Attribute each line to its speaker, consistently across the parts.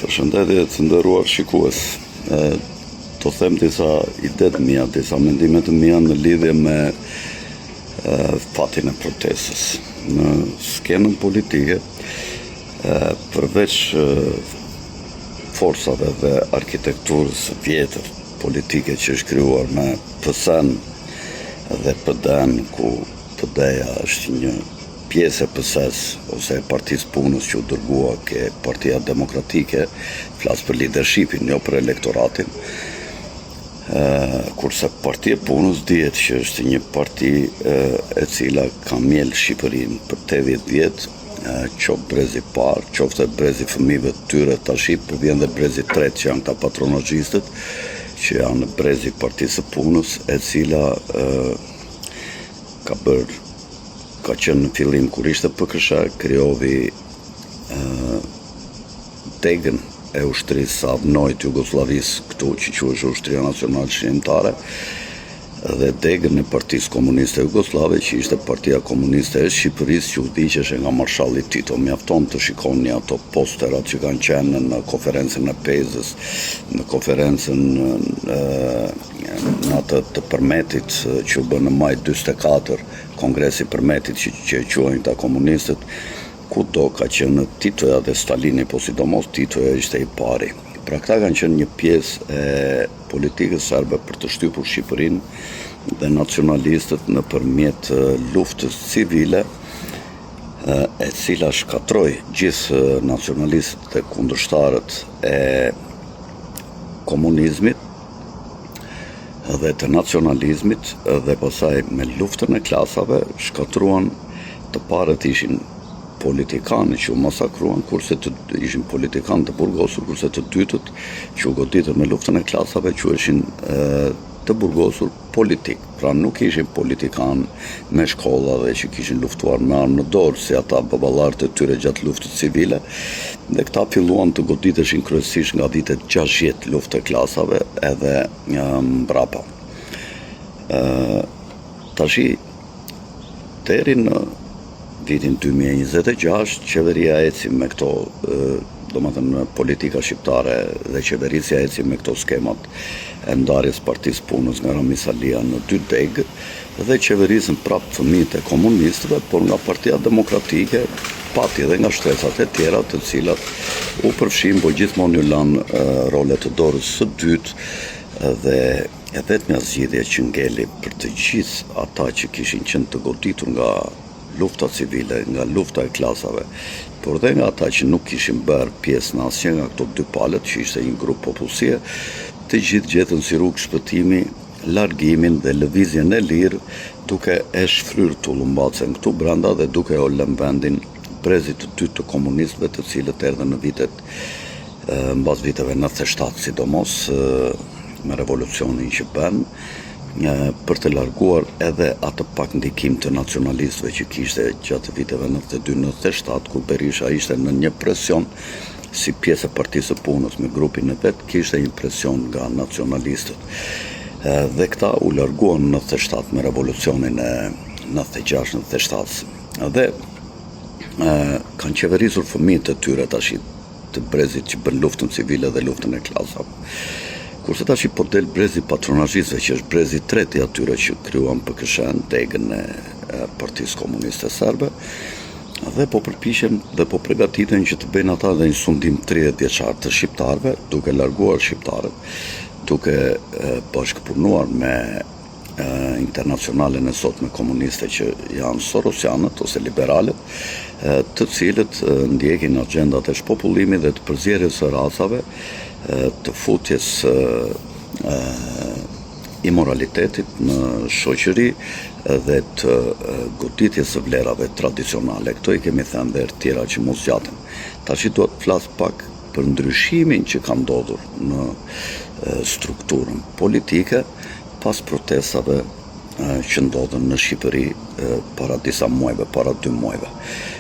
Speaker 1: Përshëndetje të nderuar shikues. Do them disa ide të mia, disa mendime të mia në lidhje me fatin e protestës. Në skenën politike, përveç forsave dhe arkitekturës vjetër politike që është krijuar me PS-n dhe PD-n, ku PD-ja është një pjesë e PS-s ose e Partisë Punës që u dërgua ke Partia Demokratike, flas për leadershipin, jo për elektoratin. Kurse Partia Punës dihet që është një parti e cila ka mjel Shqipërinë për 80 vjet, qoftë brezi parë, qoftë brezi fëmijëve të tyre, tash po vjen dhe brezi tretë që janë këta patronazhistët, që janë brezi Partisë së Punës, e cila ka qenë në fillim kur ishte PKSH, krijovi degën e ushtrisë së avnojt Jugosllavisë këtu, që quhet Ushtria Nacionale Shqiptare, dhe degën e Partisë Komuniste Jugoslave, që ishte Partia Komuniste e Shqipërisë, që u ndiqeshe nga Marshalli Tito. Mjafton të shikoni ato posterat që kanë qenë në konferencën e Pezës, në konferencën në atë të Përmetit që u bë në maj 44, kongresi Përmetit që quajnë ta komunistët, kudo ka qenë Titoja dhe Stalini, po sidomos Titoja ishte i pari. Pra këta kanë qenë një pjesë e politikës serbe për të shtypur Shqipërinë dhe nacionalistët nëpërmjet luftës civile, e cila shkatroi gjithë nacionalistët dhe kundërshtarët e komunizmit dhe të nacionalizmit, dhe pastaj me luftën e klasave shkatruan. Të parët ishin politikanë që u masakruan, kurse ishin politikanë të burgosur, kurse të dytët që u goditën me luftën e klasave quheshin të burgosur politik. Pra nuk ishin politikanë me shkolla dhe që kishin luftuar me armë në dorë, si ata baballarët e tyre gjatë luftës civile, dhe këta filluan të goditeshin kryesisht nga vitet 60 luftë e klasave edhe mbrapa. Tashi deri në vitin 2026, qeveria eci me këto, domethënë politika shqiptare dhe qeverisja eci me këto skemat e ndarjes Partisë Punës nga Rami Salia në 2 degë, dhe qeverisën prapë fëmijët e komunistëve, por nga Partia Demokratike, pati edhe nga shtresat e tjera, të cilat u përfshin, po gjithmonë ju lanë rolet të dorës së dytë, dhe e vetmja zgjidhje që ngeli për të gjithë ata që kishin qenë të goditur nga lufta civile, nga lufta e klasave, por dhe nga ata që nuk kishin bërë pjesë në asnjë nga këto dy palët, që ishte një grup popullsie, të gjithë gjetën si rrugë shpëtimi largimin dhe lëvizjen e lirë, duke e shfryrë tullumbacen këtu brenda dhe duke o lënë vendin brezit të dytë të komunistëve, të cilët erdhën në vitet mbas viteve 97, sidomos me revolucionin që bën, për të larguar edhe atë pak ndikim të nacionalistëve që kishte gjatë viteve 92-97, kur Berisha ishte në një presion si pjesë e Partisë së Punës me grupin e vet, kishte një presion nga nacionalistët. Dhe këta u larguan në 97 me revolucionin e 96-97. Dhe kanë qeverisur fëmijët e tyre tash të brezit që bën luftën civile dhe luftën e klasave. Kurse tash po del brezi patronazhistëve, që është brezi tretë i atyre që krijuan PKSH-n, degën e Partisë Komuniste Serbe, dhe po përpiqen dhe po përgatiten që të bëjnë ata dhe një sundim 30 vjeçar të shqiptarëve, duke larguar shqiptarët, duke bashkëpunuar me internacionalen e sotme komuniste që janë sorosianët ose liberalët, të cilët ndjekin agjendat e shpopullimit dhe të përzierjes së racave, të futjes imoralitetit në shoqëri dhe të goditjes së vlerave tradicionale. Këto i kemi thënë dhe tjera që mos zgjaten. Tash do të flas pak për ndryshimin që ka ndodhur në strukturën politike pas protestave që ndodhen në Shqipëri para disa muajve, para 2 muajve,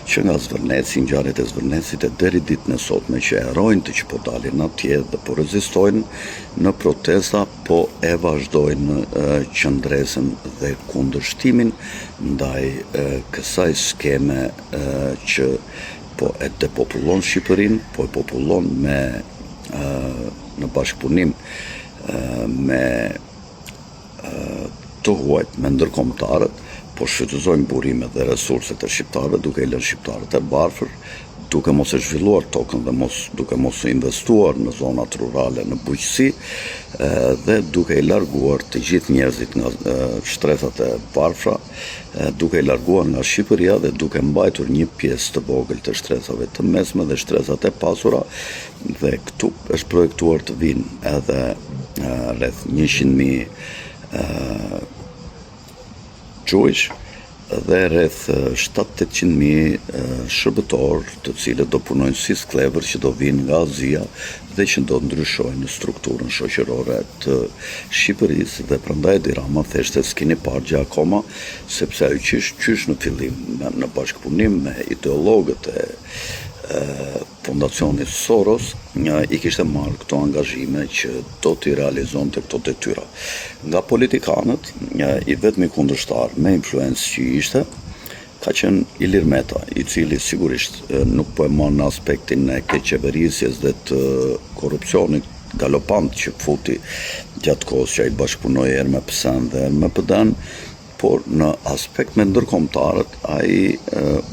Speaker 1: që nga Zvërneci, ngjarjet e Zvërnecit e deri ditën e sotme që erojnë të që po dalin atje dhe po rezistojnë në protesta, po e vazhdojnë qëndresën dhe kundërshtimin ndaj kësaj skeme që po e depopullon Shqipërinë, po e popullon me në bashkëpunim me të huajt me ndërkombëtarët, po shfrytëzojmë burimet dhe resurset e shqiptarëve duke i lënë shqiptarët e varfër, duke mos e zhvilluar tokën dhe duke mos investuar në zonat rurale në bujqësi dhe duke i larguar të gjithë njerëzit nga shtrethat e varfra, duke i larguar nga Shqipëria dhe duke mbajtur një pjesë të vogël të shtrethave të mesme dhe shtrethat e pasura, dhe këtu është projektuar të vinë edhe rreth 100.000 gjuajsh dhe rreth 700-800.000 shërbëtor, të cilët do punojnë si sklever që do vinë nga Azia dhe që do ndryshojnë strukturën shoqërore të Shqipërisë, dhe prandaj Edi Rama theshtë s'keni parë gjë akoma, sepse ai qysh në fillim në bashkëpunim me ideologët e fondacionit Soros i kishte marrë këto angazhime që do t'i realizonte këto detyra. Nga politikanët, i vetmi kundërshtar me influencë që ishte, ka qenë Ilir Meta, i cili sigurisht nuk po e marrë në aspektin e keqeverisjes dhe të korrupsionit galopant që futi gjatë kohës që ai bashkëpunoi herë me PSN dhe herë me PD-n, por në aspekt me ndërkombëtarët, ai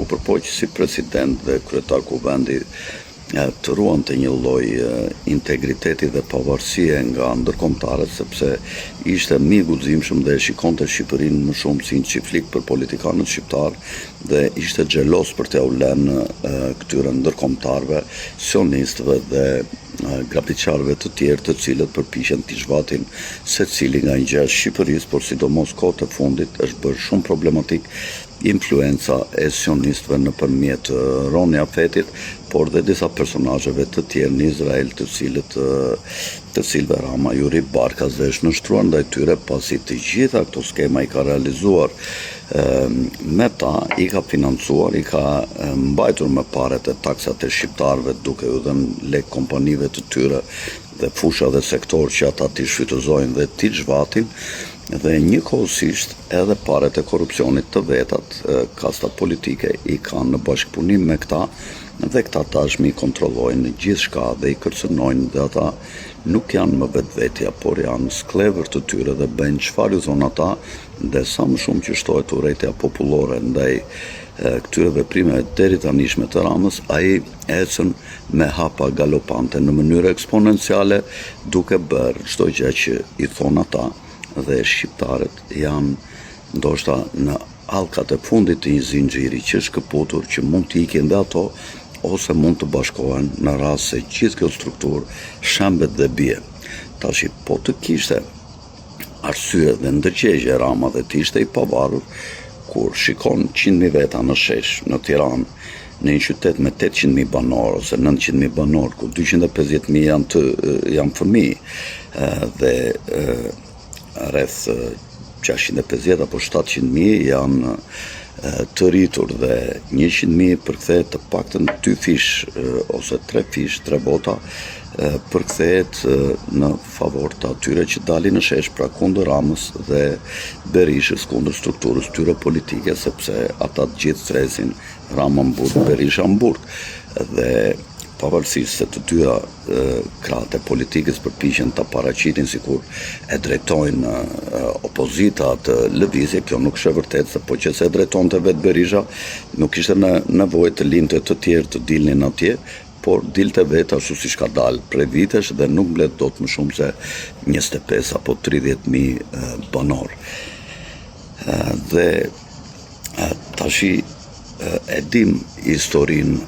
Speaker 1: u përpoq si president dhe kryetar kuvendi të ruante një lloj integriteti dhe pavarësie nga ndërkombëtarët, sepse ishte më i guximshëm dhe e shikonte Shqipërinë më shumë si një çiftlik për politikanët shqiptar dhe ishte xhelos për t'ia u lënë këtyre ndërkombëtarëve, sionistëve dhe grafiçarëve të tjerë të cilët përpiqen t'i zhvatin secili nga një gjë e Shqipërisë, por sidomos kohët e fundit është bërë shumë problematik influenca e sionistëve nëpërmjet Roni Afetit, por dhe disa personazheve të tjerë në Izrael të cilëve Rama ju ri barkas dhe është nështruar ndaj tyre, pasi të gjitha këto skema i ka realizuar me ta, i ka financuar, i ka mbajtur me paret e taksat e shqiptarëve duke u dhënë lek kompanive të tyre dhe fusha dhe sektor që ata t'i shfrytëzojnë dhe t'i zhvatin, dhe njëkohësisht edhe paret e korrupsionit të vetat, kastat politike i kanë në bashkëpunim me këta, dhe këta tashmë i kontrollojnë gjithçka dhe i kërcënojnë, dhe ata nuk janë më vetvetja, por janë sklever të tyre dhe bëjnë çfarë u thon ata, dhe sa më shumë që shtohet urrejtja popullore ndaj këtyre veprimeve deri tanishme të Ramës, ai ecën me hapa galopante në mënyrë eksponenciale, duke bërë çdo gjë që i thon ata, dhe shqiptarët janë ndoshta në hallkat e fundit të një zinxhiri që është kaputur, që mund të ikin dhe ato, ose mund të bashkohen në rast se gjithë kjo strukturë shembet dhe bie. Tashi, po të kishte arsye dhe ndërgjegje Rama dhe të ishte i pavarur, kur shikon 100.000 veta në shesh në Tiranë, në një qytet me 800.000 banor ose 900.000 banor, ku 250.000 janë fëmijë dhe rreth 650 apo 700.000 janë të rritur dhe 100.000 përkthehet të paktën 2 fish ose 3 fish, 3 vota përkthehet në favor të atyre që dalin në shesh, pra kundër Ramës dhe Berishës, kundër strukturës tyre politike, sepse ata të gjithë stresin Rama në burg, Berisha në burg, dhe pavarësisht se të dyja krahët e politikës përpiqen ta paraqitin sikur e drejtojnë opozita të lëvizje, kjo nuk është e vërtetë, se po që se e drejtonte vetë Berisha, nuk ishte nevojë të linte të tjerë të dilnin atje, por dilte vetë ashtu siç ka dalë prej vitesh dhe nuk mbledh dot më shumë se 25 apo 30.000 banor. Dhe tashi e dim historinë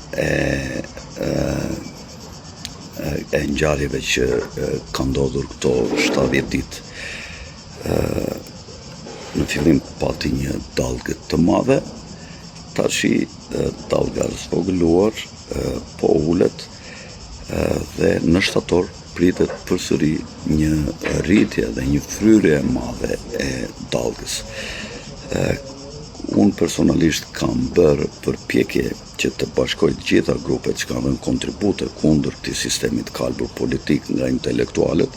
Speaker 1: e ngjarjeve që ka ndodhur këto 70 ditë. Në fillim pati një dallgë të madhe, tashi dallga është zvogëluar, po ulet dhe në shtator pritet përsëri një rritje dhe një fryrje e madhe e dallgës. Unë personalisht kam bërë përpjekje që të bashkoj gjitha grupet që kanë dhënë kontribute kundër këtij sistemi të kalbur politik nga intelektualët.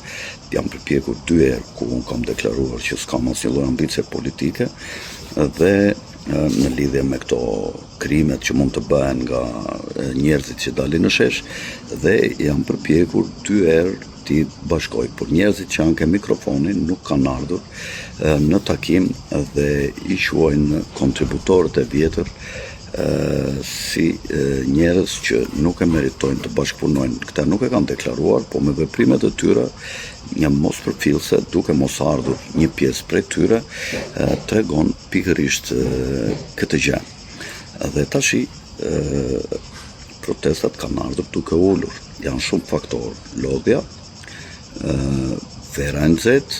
Speaker 1: Jam përpjekur 2 herë ku unë kam deklaruar që s'kam asnjë lloj ambicie politike, dhe në lidhje me këto krimet që mund të bëhen nga njerëzit që dalin në shesh, dhe jam përpjekur 2 herë ti bashkoj, por njerëzit që janë ke mikrofonin nuk kanë ardhur në takim dhe i quajnë kontributorët e vjetër si njerëz që nuk e meritojnë të bashkëpunojnë. Këta nuk e kanë deklaruar, po me veprimet e tyre një mos përfillse, duke mos ardhur një pjesë prej tyre, tregon pikërisht këtë gjë. Dhe tashi protestat kanë ardhur duke ulur. Janë shumë faktorë: lodhja, vera e nxehtë,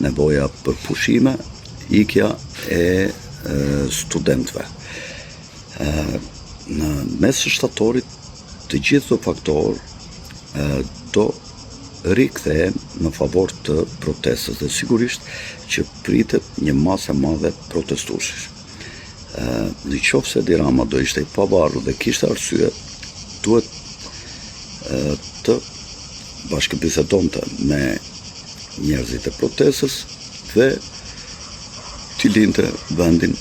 Speaker 1: nevoja për pushime, ikja e studentëve. Në mes të shtatorit të gjithë këto faktorë do rikthehen në favor të protestës dhe sigurisht që pritet një masë e madhe protestuesish. Në qoftë se Edi Rama do ishte i pavarur dhe kishte arsye, duhet të bashkëbisedonte me njerëzit e protestës dhe t'i linte vendin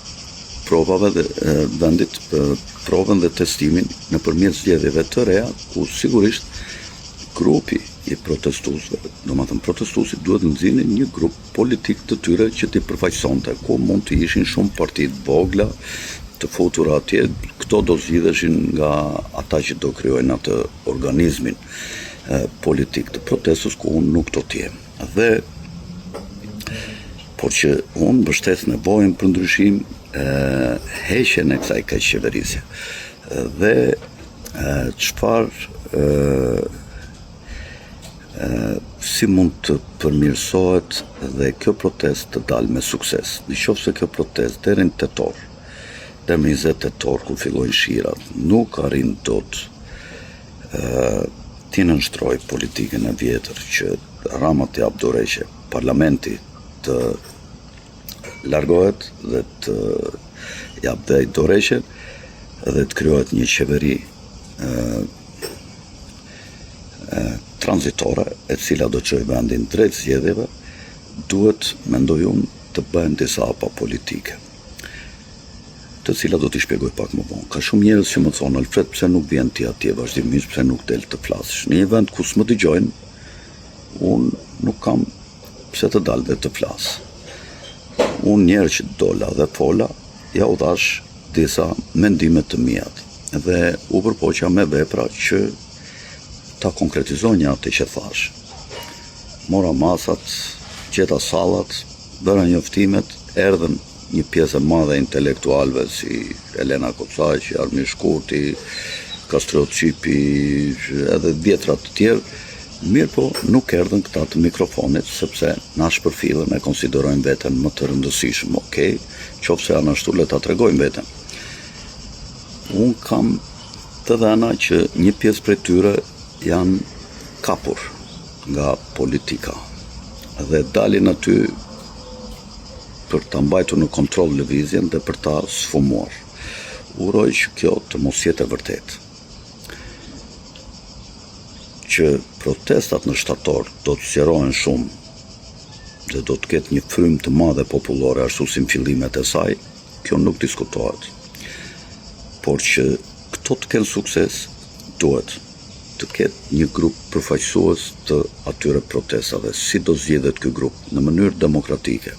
Speaker 1: provave dhe provën dhe testimin nëpërmjet zgjedhjeve të reja, ku sigurisht grupi i protestuesve, domethënë protestuesit duhet nxinin një grup politik të tyre që t'i përfaqësonte, ku mund të ishin shumë parti të vogla të futura atje. Këto do zgjidheshin nga ata që do krijojnë atë organizmin politik të protestës, ku unë nuk do t'jem. Por që unë mbështes nevojën për ndryshim, heqjen e kësaj keqëqeverisje. Dhe si mund të përmirësohet dhe kjo protestë të dalë me sukses. Në qoftë se kjo protestë deri në tetor, deri në 20 tetor ku fillojnë shirat, nuk arrin dot t'i nënshtrojë politikën e vjetër që Rama t'i jap dorëheqje, parlamenti të largohet dhe të jap dhe dorëheqje dhe të krijohet një qeveri tranzitore, e cila do çojë vendin drejt zgjedhjeve, duhet, mendoj unë, të bëhen disa hapa politike, të cilat do t'i shpjegoj pak më vonë. Ka shumë njerëz që më thonë: Alfred, pse nuk vjen ti atje vazhdimisht, pse nuk del të flasësh? Në një vend ku s'më dëgjojnë, unë nuk kam pse të dal dhe të flas. Unë njerë që dola dhe fola, ja u dhash disa mendime të mijat dhe u përpoqja me vepra që ta konkretizonja atë që thash. Mora masat, gjeta sallat, bëra njoftimet, erdhën një pjesë e madhe intelektualve si Elena Kocaqi, Armin Shkurti, Kastriot Qipi, edhe vjetrat të tjerë. Mirë po, nuk erdhën këta të mikrofonit, sepse na shpërfillën e konsiderojnë veten më të rëndësishëm. Okej, qofse janë ashtu, le ta tregojnë veten. Unë kam të dhëna që një pjesë prej tyre janë kapur nga politika dhe dalin aty për ta mbajtur në kontroll lëvizjen dhe për ta sfumuar. Uroj që kjo të mos jetë e vërtetë. Që protestat në shtator do të zgjerohen shumë dhe do të ketë një frymë të madhe popullore ashtu si në fillimet e saj, kjo nuk diskutohet. Por që këto të kenë sukses, duhet të ketë një grup përfaqësues të atyre protestave. Si do zgjidhet ky grup? Në mënyrë demokratike.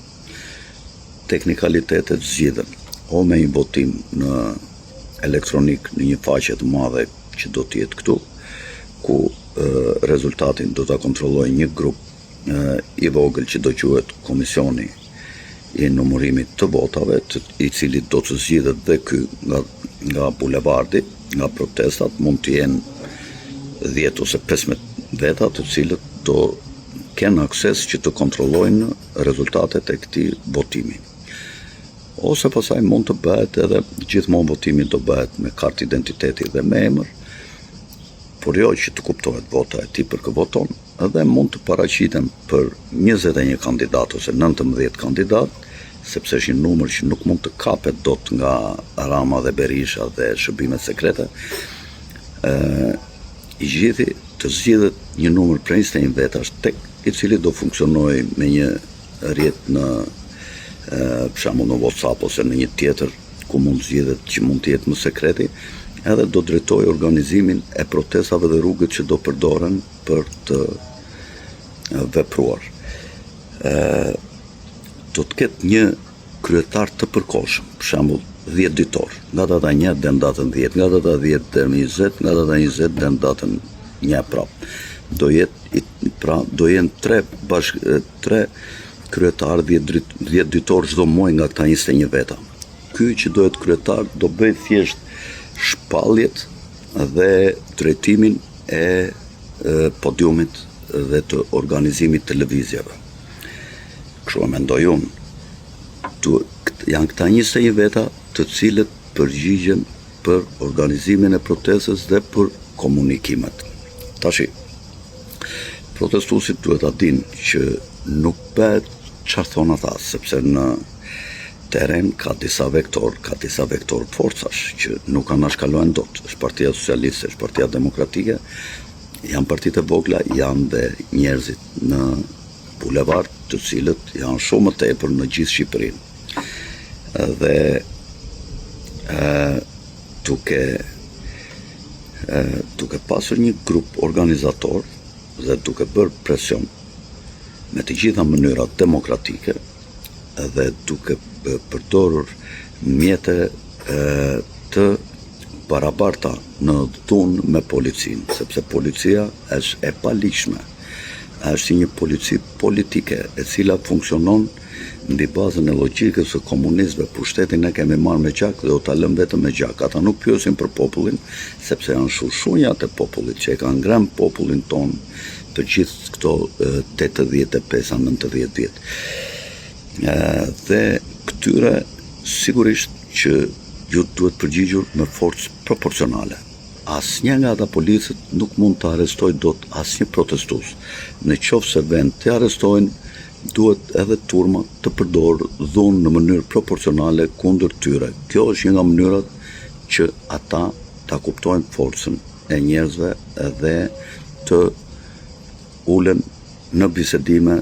Speaker 1: Teknikalitetet zgjidhen o me një votim në elektronik në një faqe të madhe që do të jetë këtu, ku rezultatin do ta kontrollojë një grup i vogël që do quhet Komisioni i numërimit të votave, i cili do të zgjidhet dhe ky nga bulevardi, nga protestat. Mund të jenë 10 ose 15 veta të cilët do kenë akses që të kontrollojnë rezultatet e këtij votimi. Ose pasaj mund të bëhet edhe gjithmonë votimi do bëhet me kartë identiteti dhe me emër, por jo që të kuptohet vota e tij për kë voton, edhe mund të paraqiten për 21 kandidat ose 19 kandidat, sepse është një numër që nuk mund të kapet dot nga Rama dhe Berisha dhe shërbimet sekrete. I gjithi të zgjidhet një numër prej 21 vetash, tek i cili do funksionojë me një rrjet në për shembull në WhatsApp ose në një tjetër, ku mund zgjidhet që mund të jetë më sekreti, edhe do drejtoj organizimin e protestave dhe rrugët që do përdoren për të vepruar. Do të ketë një kryetar të përkohshëm, për shembull 10 ditor, nga data 1 deri në datën 10, nga data 10 deri në 20, nga data 20 deri në datën 1 prap. Do jenë tre kryetar 10 ditor çdo muaj nga këta 21 veta. Ky që do jetë kryetar do bëj thjesht shpalljet dhe drejtimin e podiumit dhe të organizimit të lëvizjeve. Kështu e mendoj unë. Janë këta 21 veta të cilët përgjigjen për organizimin e protestës dhe për komunikimet. Tashi, protestuesit duhet ta dinë që nuk bëhet çfarë thon ata, sepse në teren ka disa vektor forcash që nuk anashkalojnë dot. Është Partia Socialiste, është Partia Demokratike, janë partitë e vogla, janë dhe njerëzit në bulevard, të cilët janë shumë më tepër në gjithë Shqipërinë. Dhe duke pasur një grup organizator dhe duke bërë presion me të gjitha mënyrat demokratike dhe duke përdorur mjete të barabarta në dhunë me policinë, sepse policia është e paligjshme, është një polici politike e cila funksionon mbi bazën e logjikës së komunistëve. Pushtetin e kemi marrë me gjak dhe do ta lëm vetëm me gjak. Ata nuk pyesin për popullin, sepse janë shushunjat e popullit që e kanë ngrënë popullin ton për gjithë këto 85-90 vjet. Dhe këtyre sigurisht që ju duhet përgjigjur me forcë proporcionale. Asnjë nga ata policët nuk mund të arrestojë dot asnjë protestues. Në qoftë se vend të arrestojnë, duhet edhe turma të përdorë dhunë në mënyrë proporcionale kundër tyre. Kjo është një nga mënyrat që ata ta kuptojnë forcën e njerëzve dhe të ulen në bisedime,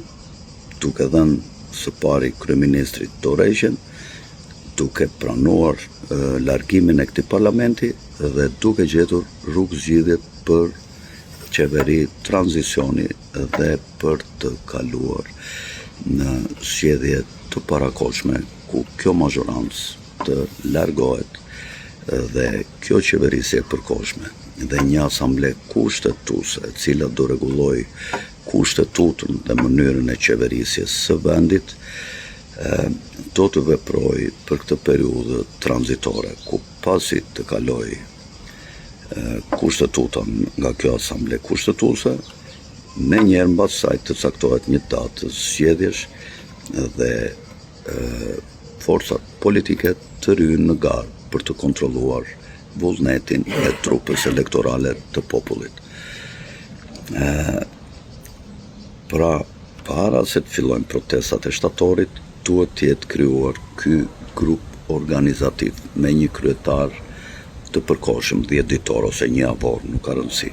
Speaker 1: duke dhënë së pari kryeministrit dorëheqjen, duke pranuar largimin e këtij parlamenti dhe duke gjetur rrugë zgjidhje për qeveri tranzicioni dhe për të kaluar në zgjedhje të parakohshme ku kjo mazhorancë të largohet dhe kjo qeverisje e përkohshme dhe një asamble kushtetuese e cila do rregulloj kushtetutën dhe mënyrën e qeverisjes së vendit, do të veproj për këtë periudhë tranzitore, ku pasi të kaloj kushtetutën nga kjo asamble kushtetuese, me njerë mbas saj të caktohet një datë zgjedhjesh dhe forcat politike të ryjnë në garë për të kontrolluar vullnetin e trupës elektorale të popullit. Pra, para se të fillojnë protestat e shtatorit, duhet të jetë krijuar ky grup organizativ me një kryetar të përkohshëm, 10 ditor ose një avor, nuk ka rëndësi.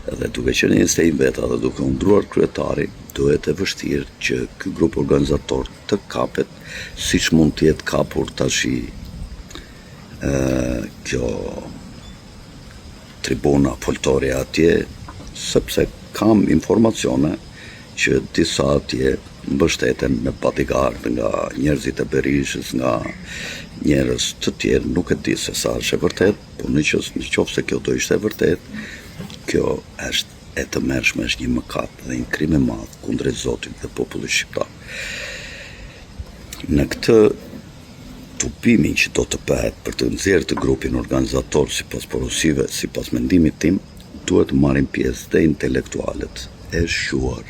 Speaker 1: Dhe duke qenë 21 veta dhe duke u ndruar kryetari, duhet e vështirë që ky grup organizator të kapet, siç mund të jetë kapur tashi kjo tribuna foltorja atje, sepse kam informacione që disa atje mbështeten me bodyguard nga njerëzit e Berishës, nga njerëz të tjerë, nuk e di se sa është e vërtet, por në qoftë se kjo do ishte e vërtet, kjo është e tmerrshme, është një mëkat dhe një krim i madh kundrejt Zotit dhe popullit shqiptar. Në këtë tupimin që do të bëhet për të nxjerrë të grupin organizator sipas porosive, sipas mendimit tim, duhet të marrin pjesë dhe intelektualët e shquar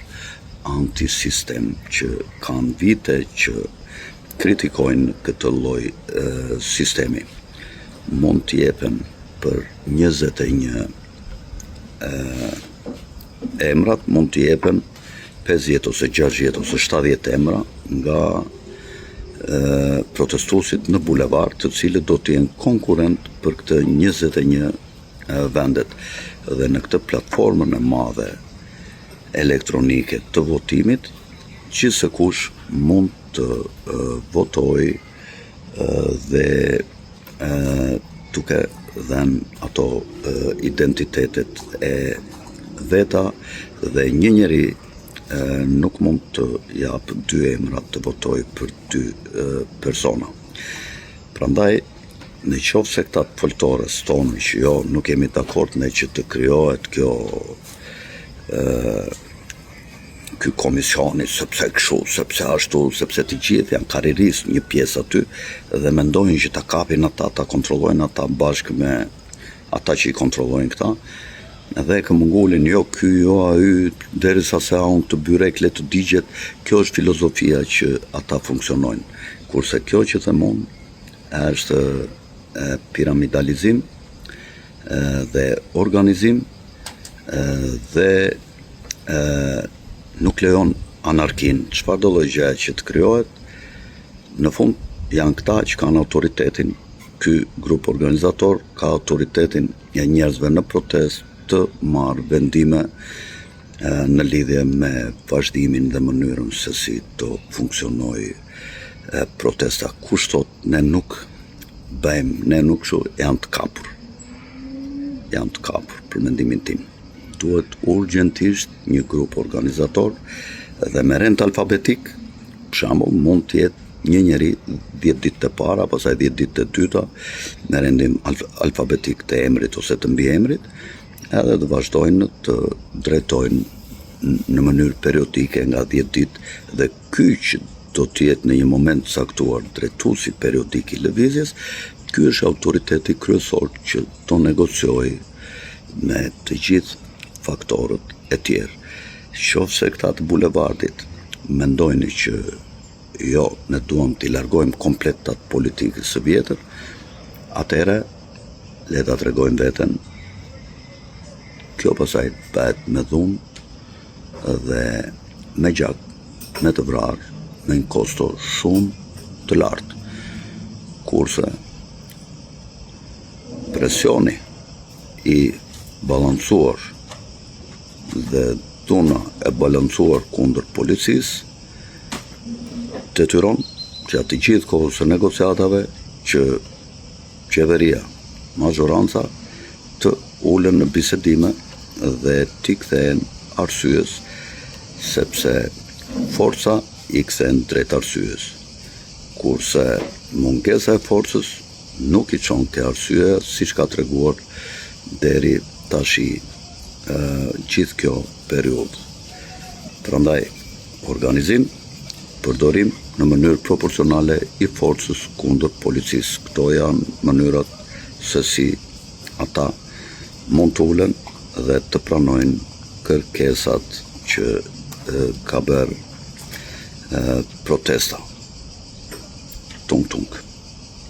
Speaker 1: antisistem që kanë vite që kritikojnë këtë lloj sistemi. Mund të jepen për 21 emrat, mund të jepen 50 ose 60 ose 70 emra nga protestuesit në bulevard, të cilët do të jenë konkurrent për këtë 21 vendet. Dhe në këtë platformën e madhe elektronike të votimit, çdo kush mund të votojë dhe duke dhenë ato identitetet e veta dhe një njeri nuk mund të japë dy emra të votoj për dy persona. Prandaj, në qoftë se këta foltores tonë që jo, nuk jemi dakord me që të krijohet ky komisioni, sepse kështu, sepse ashtu, sepse të gjithë janë karrieristë një pjesë aty dhe mendojnë që ta kapin ata, ta kontrollojnë ata bashkë me ata që i kontrollojnë këta. Edhe e këmëngullin, jo ky, jo ai, derisa se unë të byrekle të digjet, kjo është filozofia që ata funksionojnë. Kurse kjo që them unë është piramidalizim dhe organizim dhe nuk lejon anarkin. Çfarë do lloj gjëje që të krijohet, në fund janë këta që kanë autoritetin. Ky grup organizator ka autoritetin e njerëzve në protestë të marrë vendime në lidhje me vazhdimin dhe mënyrën se si do funksionojë protesta. Kush thot ne nuk bëjmë, ne nuk kështu, janë të kapur. Janë të kapur për mendimin tim. Duhet urgjentisht një grup organizator dhe me rend alfabetik, për shembull, mund të jetë një njeri 10 ditë të para, pastaj 10 ditë të dyta, me rendim alfabetik të emrit ose të mbiemrit, edhe të vazhdojnë të drejtojnë në mënyrë periodike nga 10 ditë dhe ky që do të jetë në një moment caktuar drejtuesi periodik i lëvizjes, ky është autoriteti kryesor që do negociojë me të gjithë faktorët e tjerë. Qofse këta të bulevardit mendojnë që jo, ne duam t'i largojmë komplet atë politikës së vjetër, atëherë le ta tregojmë veten. Kjo pasaj bëhet me dhunë dhe me gjak, me të vrarë, me një kosto shumë të lartë. Kurse presioni i balancuar dhe dhuna e balancuar kundër policisë detyron që atë gjithë kohës së negociatave që qeveria, mazhoranca të ulen në bisedime dhe t'i kthehen arsyes, sepse forca i kthen drejt arsyes. Kurse mungesa e forcës nuk i çon ke arsye, siç ka treguar deri tashi gjithë kjo periudhë. Prandaj organizim, përdorim në mënyrë proporcionale i forcës kundër policisë. Këto janë mënyrat se si ata mund të ulen dhe të pranojnë kërkesat që ka bërë protesta. Tung tung.